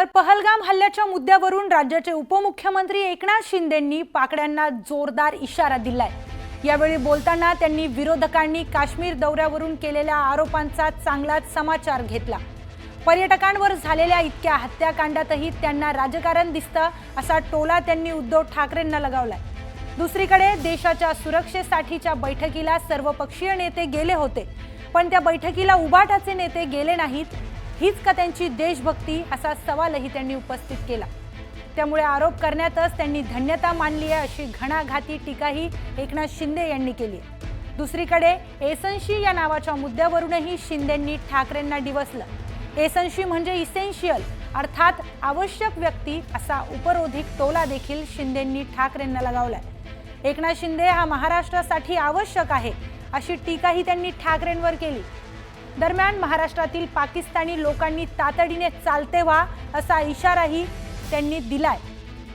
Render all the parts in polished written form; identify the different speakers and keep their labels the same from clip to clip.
Speaker 1: तर पहलगाम हल्ल्याच्या मुद्द्यावरून राज्याचे उपमुख्यमंत्री एकनाथ शिंदेंनी पाकड्यांना जोरदार इशारा दिलाय। यावेळी बोलताना त्यांनी विरोधकांनी काश्मीर दौऱ्यावरून केलेल्या आरोपांचा चांगलाच समाचार घेतला। पर्यटकांवर झालेल्या इतक्या हत्याकांडातही त्यांना राजकारण दिसतं असा टोला त्यांनी उद्धव ठाकरेंना लगावलाय। दुसरीकडे देशाच्या सुरक्षेसाठीच्या बैठकीला सर्वपक्षीय नेते गेले होते, पण त्या बैठकीला उभाटाचे नेते गेले नाहीत। हीच का त्यांची देशभक्ती असा सवालही त्यांनी उपस्थित केला। त्यामुळे आरोप करण्यातच त्यांनी धन्यता मानली आहे अशी घणाघाती टीकाही एकनाथ शिंदे यांनी केली। दुसरीकडे एसनशी या नावाच्या मुद्द्यावरूनही शिंदेंनी ठाकरेंना डिवचलं। एसनशी म्हणजे इसेन्शियल अर्थात आवश्यक व्यक्ती असा उपरोधिक टोला देखील शिंदेंनी ठाकरेंना लगावलाय। एकनाथ शिंदे हा महाराष्ट्रासाठी आवश्यक आहे अशी टीकाही त्यांनी ठाकरेंवर केली। दरम्यान महाराष्ट्रातील पाकिस्तानी लोकांनी तातडीने चालते व्हा असा इशाराही त्यांनी दिलाय।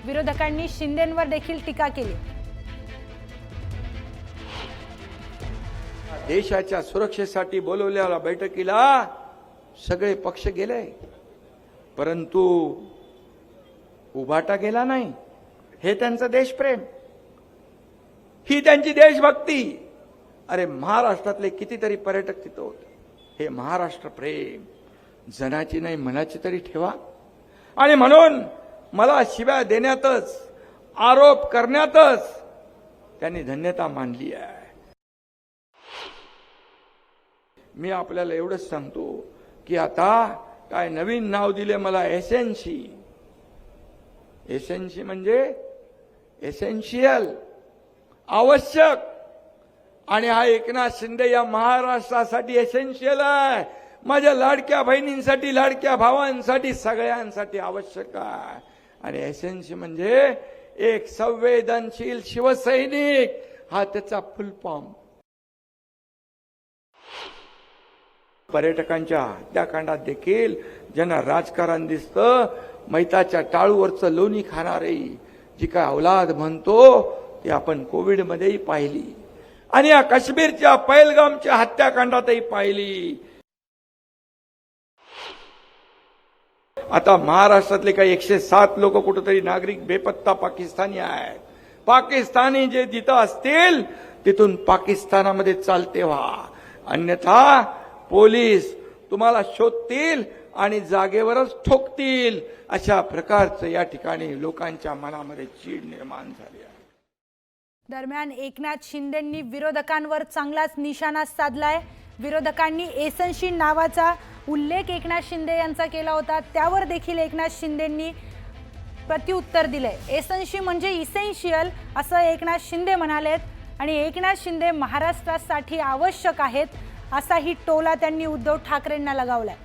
Speaker 1: विरोधकांनी शिंदेंवर देखील टीका केली।
Speaker 2: देशाच्या सुरक्षेसाठी बोलवलेल्या बैठकीला सगळे पक्ष गेले, परंतु उभाटा गेला नाही। हे त्यांचं देशप्रेम, ही त्यांची देशभक्ती। अरे महाराष्ट्रातले कितीतरी पर्यटक तिथं होते। हे महाराष्ट्र प्रेम जनाची नाही मनाची तरी ठेवा। आणि म्हणून मला शिव्या देण्यातच आरोप करण्यातच त्यांनी धन्यता मानली आहे। मी आपल्याला एवढंच सांगतो की आता काय नवीन नाव दिले मला एसएनसी। एसएनसी म्हणजे एसेन्शियल आवश्यक, आणि हा एकनाथ शिंदे या महाराष्ट्रासाठी एसेन्शियल आहे। माझ्या लाडक्या बहिणींसाठी, लाडक्या भावांसाठी, सगळ्यांसाठी आवश्यक आहे। आणि एसेन्सी म्हणजे एक संवेदनशील शिवसैनिक, हा त्याचा फुल फॉर्म। पर्यटकांच्या हत्याकांडात देखील ज्यांना राजकारण दिसतं, मैताच्या टाळूवरचं लोणी खाणारे जी काय औलाद म्हणतो ती आपण कोविडमध्येही पाहिली, आणि या काश्मीरच्या पहलगामच्या हत्याकांडातही पाहिली। आता महाराष्ट्रातले काही 107 लोक कुठेतरी नागरिक बेपत्ता पाकिस्तानी आहेत। पाकिस्तानी जे जिथं असतील तिथून पाकिस्तानामध्ये चालते व्हा, अन्यथा पोलीस तुम्हाला शोधतील आणि जागेवरच ठोकतील। अशा प्रकारचं या ठिकाणी लोकांच्या मनामध्ये चीड निर्माण झाली आहे।
Speaker 1: दरम्यान एकनाथ शिंदेंनी विरोधकांवर चांगलाच निशाणा साधलाय। विरोधकांनी एसनशी नावाचा उल्लेख एकनाथ शिंदे यांचा केला होता, त्यावर देखील एकनाथ शिंदेंनी प्रत्युत्तर दिले। एसनशी म्हणजे इसेन्शियल असं एकनाथ शिंदे म्हणालेत, आणि एकनाथ शिंदे महाराष्ट्रासाठी आवश्यक आहेत असाही टोला त्यांनी उद्धव ठाकरेंना लगावलाय।